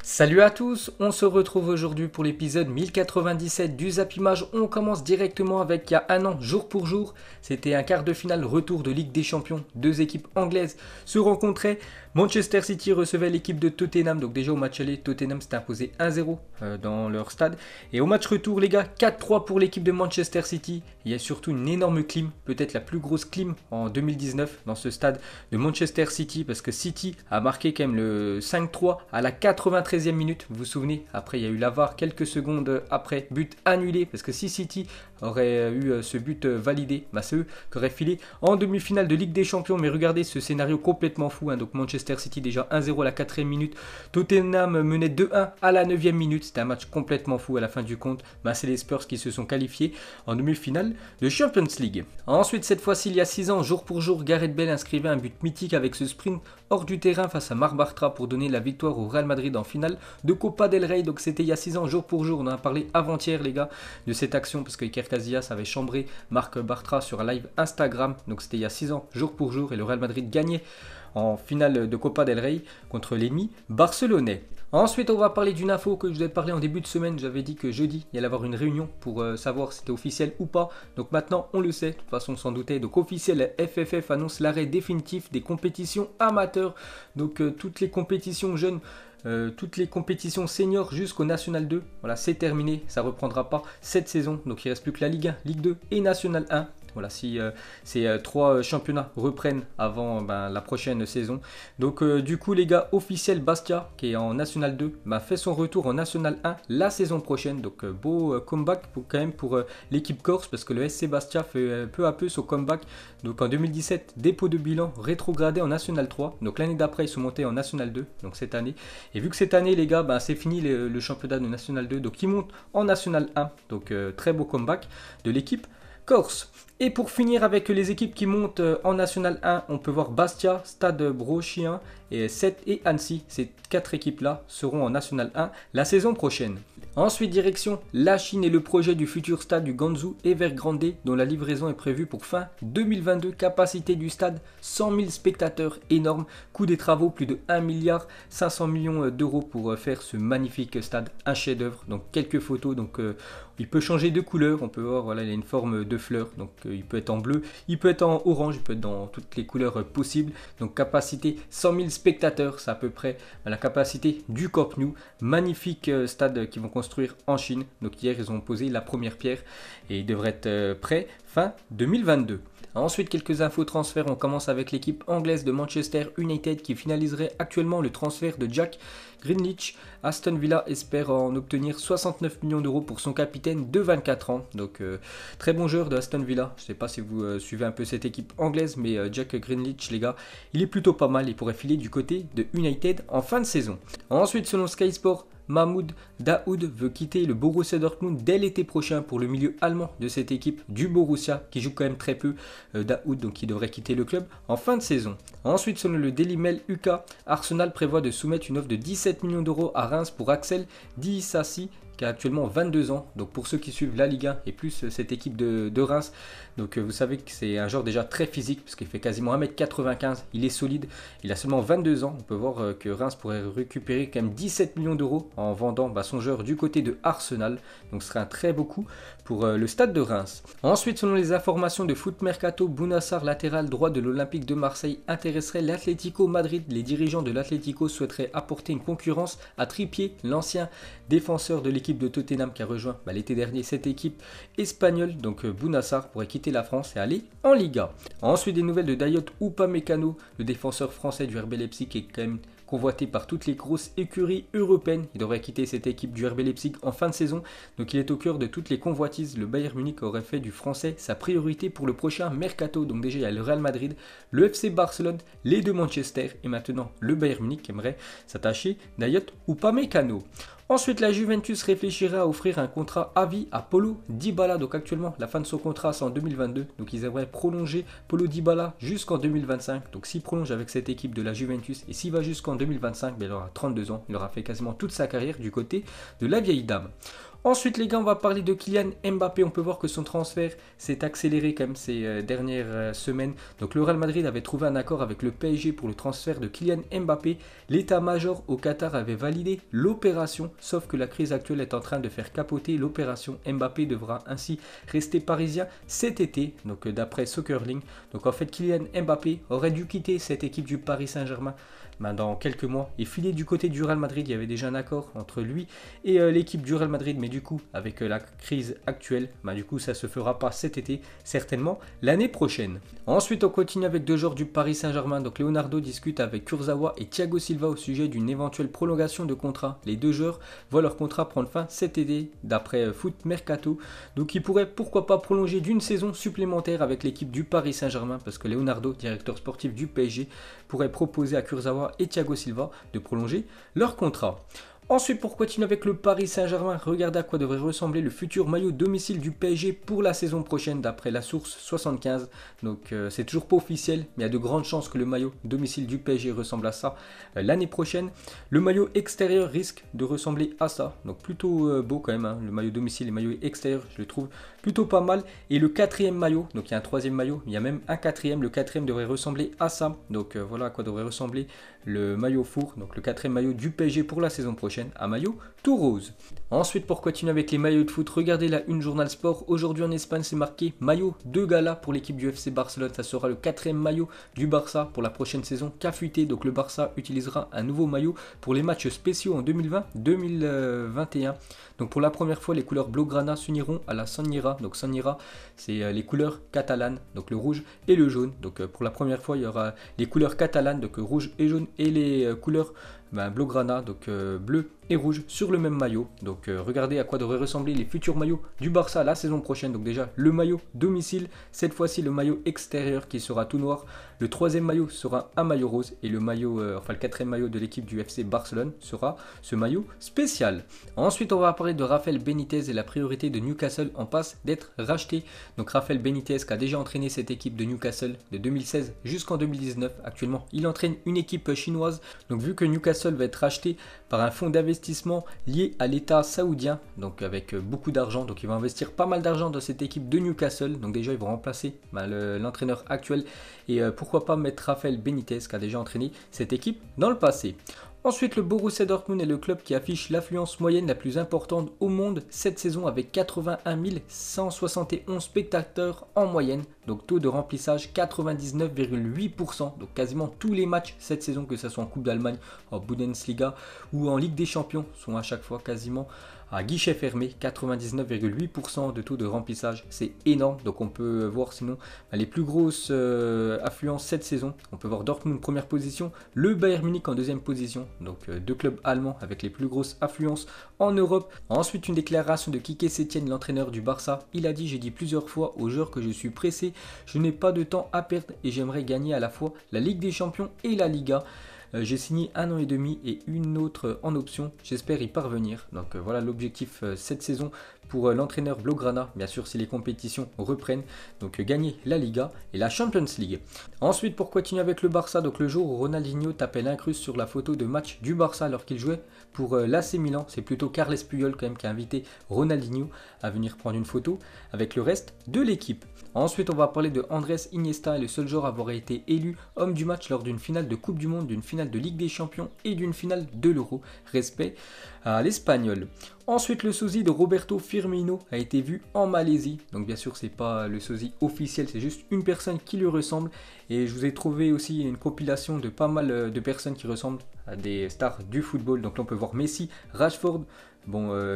Salut à tous, on se retrouve aujourd'hui pour l'épisode 1097 du Zap Image. On commence directement avec il y a un an, jour pour jour. C'était un quart de finale retour de Ligue des Champions. Deux équipes anglaises se rencontraient. Manchester City recevait l'équipe de Tottenham. Donc déjà au match aller, Tottenham s'était imposé 1-0 dans leur stade. Et au match retour, les gars, 4-3 pour l'équipe de Manchester City. Il y a surtout une énorme clim, peut-être la plus grosse clim en 2019 dans ce stade de Manchester City. Parce que City a marqué quand même le 5-3 à la 93e minute. Vous vous souvenez, après il y a eu la VAR quelques secondes après, but annulé. Parce que si City aurait eu ce but validé, c'est eux qui auraient filé en demi-finale de Ligue des Champions. Mais regardez ce scénario complètement fou. Donc Manchester City déjà 1-0 à la 4e minute. Tottenham menait 2-1 à la 9e minute. C'était un match complètement fou à la fin du compte. C'est les Spurs qui se sont qualifiés en demi-finale de Champions League. Ensuite, cette fois-ci, il y a 6 ans, jour pour jour, Gareth Bale inscrivait un but mythique avec ce sprint hors du terrain face à Marc Bartra pour donner la victoire au Real Madrid en finale de Copa del Rey. Donc c'était il y a 6 ans, jour pour jour. On en a parlé avant-hier, les gars, de cette action parce que Iker Casillas avait chambré Marc Bartra sur un live Instagram. Donc c'était il y a 6 ans, jour pour jour, et le Real Madrid gagnait en finale de Copa del Rey contre l'ennemi barcelonais. Ensuite, on va parler d'une info que je vous ai parlé en début de semaine. J'avais dit que jeudi, il y allait avoir une réunion pour savoir si c'était officiel ou pas. Donc maintenant, on le sait. De toute façon, on s'en doutait. Donc officiel, FFF annonce l'arrêt définitif des compétitions amateurs. Donc toutes les compétitions jeunes, toutes les compétitions seniors jusqu'au National 2. Voilà, c'est terminé. Ça ne reprendra pas cette saison. Donc il ne reste plus que la Ligue 1, Ligue 2 et National 1. Voilà, si ces trois championnats reprennent avant la prochaine saison. Donc du coup les gars, officiel, Bastia qui est en National 2 fait son retour en National 1 la saison prochaine. Donc beau comeback quand même pour l'équipe corse, parce que le SC Bastia fait peu à peu son comeback. Donc en 2017, dépôt de bilan, rétrogradé en National 3. Donc l'année d'après ils sont montés en National 2, donc cette année. Et vu que cette année les gars, c'est fini le championnat de National 2, donc ils montent en National 1. Donc très beau comeback de l'équipe corse. Et pour finir avec les équipes qui montent en National 1, on peut voir Bastia, Stade Brochien et Sète et Annecy. Ces quatre équipes-là seront en National 1 la saison prochaine. Ensuite, direction la Chine et le projet du futur stade du Guangzhou Evergrande, dont la livraison est prévue pour fin 2022. Capacité du stade, 100 000 spectateurs, énorme. Coût des travaux, plus de 1 milliard 500 millions d'euros pour faire ce magnifique stade, un chef-d'œuvre. Donc quelques photos, donc il peut changer de couleur. On peut voir, voilà, il a une forme de fleur, donc il peut être en bleu, il peut être en orange, il peut être dans toutes les couleurs possibles. Donc capacité 100 000 spectateurs, c'est à peu près la capacité du Camp Nou. Magnifique stade qu'ils vont construire en Chine. Donc hier ils ont posé la première pierre et il devrait être prêt fin 2022. Ensuite, quelques infos transferts. On commence avec l'équipe anglaise de Manchester United qui finaliserait actuellement le transfert de Jack Grealish. Aston Villa espère en obtenir 69 millions d'euros pour son capitaine de 24 ans. Donc très bon joueur de Aston Villa. Je ne sais pas si vous suivez un peu cette équipe anglaise, mais Jack Grealish, les gars, il est plutôt pas mal. Il pourrait filer du côté de United en fin de saison. Ensuite, selon Sky Sport, Mahmoud Dahoud veut quitter le Borussia Dortmund dès l'été prochain pour le milieu allemand de cette équipe du Borussia qui joue quand même très peu. Dahoud, donc il devrait quitter le club en fin de saison. Ensuite, selon le Daily Mail UK, Arsenal prévoit de soumettre une offre de 17 millions d'euros à Reims pour Axel Disasi, qui a actuellement 22 ans. Donc pour ceux qui suivent la Ligue 1 et plus cette équipe de Reims, donc vous savez que c'est un joueur déjà très physique parce qu'il fait quasiment 1m95, il est solide, il a seulement 22 ans. On peut voir que Reims pourrait récupérer quand même 17 millions d'euros en vendant son joueur du côté de Arsenal. Donc ce serait un très beau coup pour le stade de Reims. Ensuite, selon les informations de Foot Mercato, Bounassar, latéral droit de l'Olympique de Marseille, intéresserait l'Atlético Madrid. Les dirigeants de l'Atlético souhaiteraient apporter une concurrence à Trippier, l'ancien défenseur de l'équipe de Tottenham qui a rejoint l'été dernier cette équipe espagnole. Donc Bounassar pourrait quitter la France et aller en Liga. Ensuite, des nouvelles de Dayot Upamecano, le défenseur français du RB Leipzig qui est quand même convoité par toutes les grosses écuries européennes. Il devrait quitter cette équipe du RB Leipzig en fin de saison. Donc il est au cœur de toutes les convoitises. Le Bayern Munich aurait fait du français sa priorité pour le prochain mercato. Donc déjà il y a le Real Madrid, le FC Barcelone, les deux Manchester et maintenant le Bayern Munich qui aimerait s'attacher Dayot Upamecano. Ensuite, la Juventus réfléchira à offrir un contrat à vie à Paulo Dybala. Donc actuellement, la fin de son contrat, c'est en 2022. Donc ils aimeraient prolonger Paulo Dybala jusqu'en 2025. Donc s'il prolonge avec cette équipe de la Juventus et s'il va jusqu'en 2025, il aura 32 ans. Il aura fait quasiment toute sa carrière du côté de la vieille dame. Ensuite les gars, on va parler de Kylian Mbappé. On peut voir que son transfert s'est accéléré quand même ces dernières semaines. Donc le Real Madrid avait trouvé un accord avec le PSG pour le transfert de Kylian Mbappé. L'état-major au Qatar avait validé l'opération, sauf que la crise actuelle est en train de faire capoter l'opération. Mbappé devra ainsi rester parisien cet été, donc d'après Soccerling. Donc en fait Kylian Mbappé aurait dû quitter cette équipe du Paris Saint-Germain dans quelques mois et filer du côté du Real Madrid. Il y avait déjà un accord entre lui et l'équipe du Real Madrid, mais du coup avec la crise actuelle, du coup ça se fera pas cet été, certainement l'année prochaine. Ensuite on continue avec deux joueurs du Paris Saint-Germain. Donc Leonardo discute avec Kurzawa et Thiago Silva au sujet d'une éventuelle prolongation de contrat. Les deux joueurs voient leur contrat prendre fin cet été d'après Foot Mercato, donc ils pourraient pourquoi pas prolonger d'une saison supplémentaire avec l'équipe du Paris Saint-Germain, parce que Leonardo, directeur sportif du PSG, pourrait proposer à Kurzawa et Thiago Silva de prolonger leur contrat. Ensuite, pour continuer avec le Paris Saint-Germain, regardez à quoi devrait ressembler le futur maillot domicile du PSG pour la saison prochaine d'après la source 75. Donc c'est toujours pas officiel, mais il y a de grandes chances que le maillot domicile du PSG ressemble à ça l'année prochaine. Le maillot extérieur risque de ressembler à ça, donc plutôt beau quand même, hein. Le maillot domicile et le maillot extérieur, je le trouve plutôt pas mal. Et le quatrième maillot, donc il y a un troisième maillot, il y a même un quatrième, le quatrième devrait ressembler à ça. Donc voilà à quoi devrait ressembler le maillot four, donc le quatrième maillot du PSG pour la saison prochaine, un maillot tout rose. Ensuite, pour continuer avec les maillots de foot, regardez la Une Journal Sport. Aujourd'hui en Espagne, c'est marqué maillot de gala pour l'équipe du FC Barcelone. Ça sera le quatrième maillot du Barça pour la prochaine saison qu'affûté. Donc le Barça utilisera un nouveau maillot pour les matchs spéciaux en 2020-2021. Donc pour la première fois, les couleurs blaugrana s'uniront à la Sanira. Donc Sanira, c'est les couleurs catalanes, donc le rouge et le jaune. Donc pour la première fois, il y aura les couleurs catalanes, donc rouge et jaune, et les couleurs blaugrana, donc bleu et rouge sur le même maillot. Donc regardez à quoi devraient ressembler les futurs maillots du Barça la saison prochaine. Donc déjà le maillot domicile, cette fois-ci le maillot extérieur qui sera tout noir. Le troisième maillot sera un maillot rose et le maillot, le quatrième maillot de l'équipe du FC Barcelone sera ce maillot spécial. Ensuite on va parler de Rafael Benitez et la priorité de Newcastle en passe d'être racheté. Donc Rafael Benitez qui a déjà entraîné cette équipe de Newcastle de 2016 jusqu'en 2019. Actuellement il entraîne une équipe chinoise. Donc vu que Newcastle va être racheté par un fonds d'investissement lié à l'État saoudien, donc avec beaucoup d'argent, donc il va investir pas mal d'argent dans cette équipe de Newcastle. Donc déjà ils vont remplacer l'entraîneur actuel et pourquoi pas mettre Rafael Benitez qui a déjà entraîné cette équipe dans le passé. Ensuite, le Borussia Dortmund est le club qui affiche l'affluence moyenne la plus importante au monde cette saison avec 81 171 spectateurs en moyenne. Donc taux de remplissage 99,8%. Donc quasiment tous les matchs cette saison, que ce soit en Coupe d'Allemagne, en Bundesliga ou en Ligue des Champions, sont à chaque fois quasiment à guichet fermé. 99,8% de taux de remplissage, c'est énorme. Donc on peut voir sinon les plus grosses affluences cette saison. On peut voir Dortmund première position, le Bayern Munich en deuxième position. Donc deux clubs allemands avec les plus grosses affluences en Europe. Ensuite, une déclaration de Quique Sétienne, l'entraîneur du Barça. Il a dit: j'ai dit plusieurs fois aux joueurs que je suis pressé, je n'ai pas de temps à perdre et j'aimerais gagner à la fois la Ligue des Champions et la Liga. J'ai signé 1 an et demi et une autre en option, j'espère y parvenir. Donc voilà l'objectif cette saison pour l'entraîneur Blaugrana, bien sûr si les compétitions reprennent, donc gagner la Liga et la Champions League. Ensuite, pour continuer avec le Barça, donc le jour où Ronaldinho tapait l'incruste sur la photo de match du Barça alors qu'il jouait pour l'AC Milan, c'est plutôt Carles Puyol quand même qui a invité Ronaldinho à venir prendre une photo avec le reste de l'équipe. Ensuite, on va parler de Andrés Iniesta, le seul joueur à avoir été élu homme du match lors d'une finale de Coupe du Monde, d'une finale de Ligue des Champions et d'une finale de l'Euro. Respect à l'Espagnol. Ensuite, le sosie de Roberto Firmino a été vu en Malaisie. Donc bien sûr, c'est pas le sosie officiel, c'est juste une personne qui lui ressemble. Et je vous ai trouvé aussi une compilation de pas mal de personnes qui ressemblent à des stars du football. Donc là, on peut voir Messi, Rashford,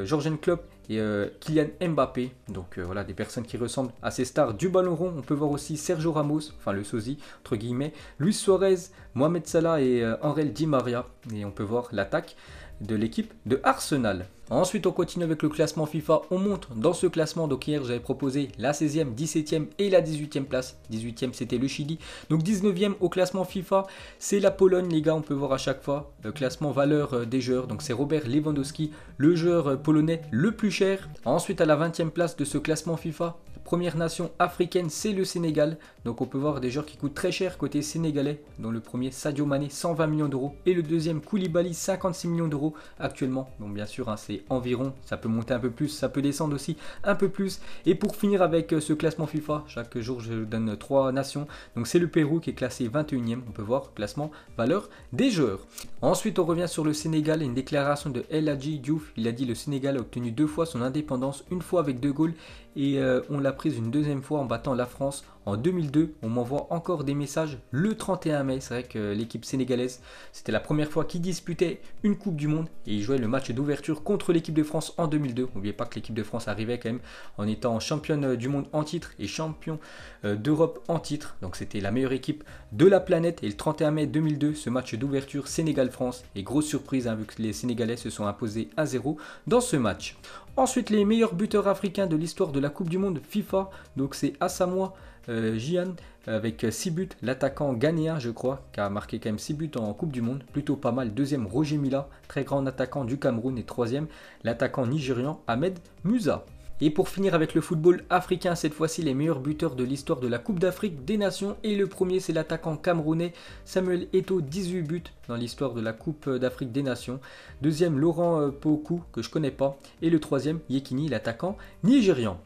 Jürgen Klopp et Kylian Mbappé. Donc voilà, des personnes qui ressemblent à ces stars du ballon rond. On peut voir aussi Sergio Ramos, enfin le sosie entre guillemets, Luis Suarez, Mohamed Salah et Angel Di Maria. Et on peut voir l'attaque de l'équipe de Arsenal. Ensuite, on continue avec le classement FIFA. On monte dans ce classement. Donc hier, j'avais proposé la 16e, 17e et la 18e place. 18e, c'était le Chili. Donc 19e au classement FIFA, c'est la Pologne, les gars. On peut voir à chaque fois le classement valeur des joueurs. Donc c'est Robert Lewandowski, le joueur polonais le plus cher. Ensuite, à la 20e place de ce classement FIFA, Première nation africaine, c'est le Sénégal. Donc on peut voir des joueurs qui coûtent très cher côté sénégalais, dont le premier Sadio Mané 120 millions d'euros et le deuxième Koulibaly 56 millions d'euros actuellement. Donc bien sûr hein, c'est environ, ça peut monter un peu plus, ça peut descendre aussi un peu plus. Et pour finir avec ce classement FIFA, chaque jour je donne 3 nations. Donc c'est le Pérou qui est classé 21e, on peut voir classement valeur des joueurs. Ensuite on revient sur le Sénégal et une déclaration de El Hadji Diouf. Il a dit: le Sénégal a obtenu 2 fois son indépendance, une fois avec De Gaulle et on l'a prise une deuxième fois en battant la France en 2002. On m'envoie encore des messages le 31 mai. C'est vrai que l'équipe sénégalaise, c'était la première fois qu'ils disputaient une Coupe du Monde et ils jouaient le match d'ouverture contre l'équipe de France en 2002. N'oubliez pas que l'équipe de France arrivait quand même en étant championne du monde en titre et champion d'Europe en titre. Donc c'était la meilleure équipe de la planète. Et le 31 mai 2002, ce match d'ouverture Sénégal-France. Et grosse surprise hein, vu que les Sénégalais se sont imposés 1-0 dans ce match. Ensuite, les meilleurs buteurs africains de l'histoire de la Coupe du Monde FIFA. Donc c'est Asamoah Gyan avec 6 buts. L'attaquant ghanéen, je crois, qui a marqué quand même 6 buts en Coupe du Monde. Plutôt pas mal. Deuxième, Roger Mila, très grand attaquant du Cameroun. Et troisième, l'attaquant nigérian Ahmed Musa. Et pour finir avec le football africain, cette fois-ci les meilleurs buteurs de l'histoire de la Coupe d'Afrique des Nations. Et le premier c'est l'attaquant camerounais Samuel Eto'o, 18 buts dans l'histoire de la Coupe d'Afrique des Nations. Deuxième Laurent Poku, que je connais pas. Et le troisième Yekini, l'attaquant nigérian.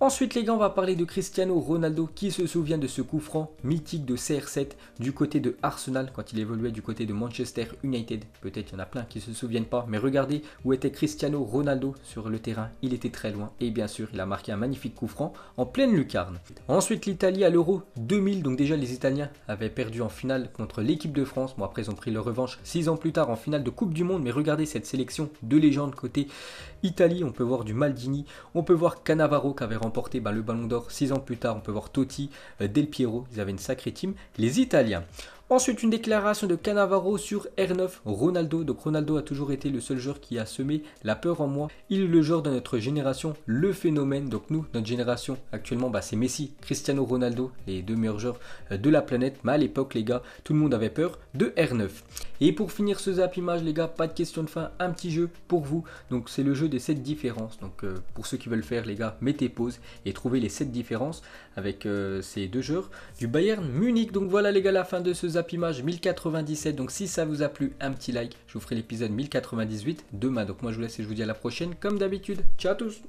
Ensuite les gars, on va parler de Cristiano Ronaldo. Qui se souvient de ce coup franc mythique de CR7 du côté de Arsenal quand il évoluait du côté de Manchester United? Peut-être il y en a plein qui ne se souviennent pas, mais regardez où était Cristiano Ronaldo sur le terrain. Il était très loin et bien sûr il a marqué un magnifique coup franc en pleine lucarne. Ensuite l'Italie à l'Euro 2000. Donc déjà les Italiens avaient perdu en finale contre l'équipe de France. Bon après ils ont pris leur revanche 6 ans plus tard en finale de Coupe du Monde. Mais regardez cette sélection de légendes côté Italie. On peut voir du Maldini, on peut voir Cannavaro qui avait remporté le Ballon d'Or 6 ans plus tard. On peut voir Totti, Del Piero, ils avaient une sacrée team, les Italiens. Ensuite, une déclaration de Cannavaro sur R9 Ronaldo. Donc Ronaldo a toujours été le seul joueur qui a semé la peur en moi. Il est le joueur de notre génération, le phénomène. Donc nous, notre génération actuellement, c'est Messi, Cristiano Ronaldo, les 2 meilleurs joueurs de la planète. Mais à l'époque, les gars, tout le monde avait peur de R9. Et pour finir ce zap image, les gars, pas de question de fin, un petit jeu pour vous. Donc c'est le jeu des 7 différences. Donc pour ceux qui veulent faire, les gars, mettez pause et trouvez les 7 différences avec ces 2 joueurs du Bayern Munich. Donc voilà les gars, la fin de ce zap image 1097. Donc si ça vous a plu, un petit like. Je vous ferai l'épisode 1098 demain. Donc moi je vous laisse et je vous dis à la prochaine comme d'habitude. Ciao à tous.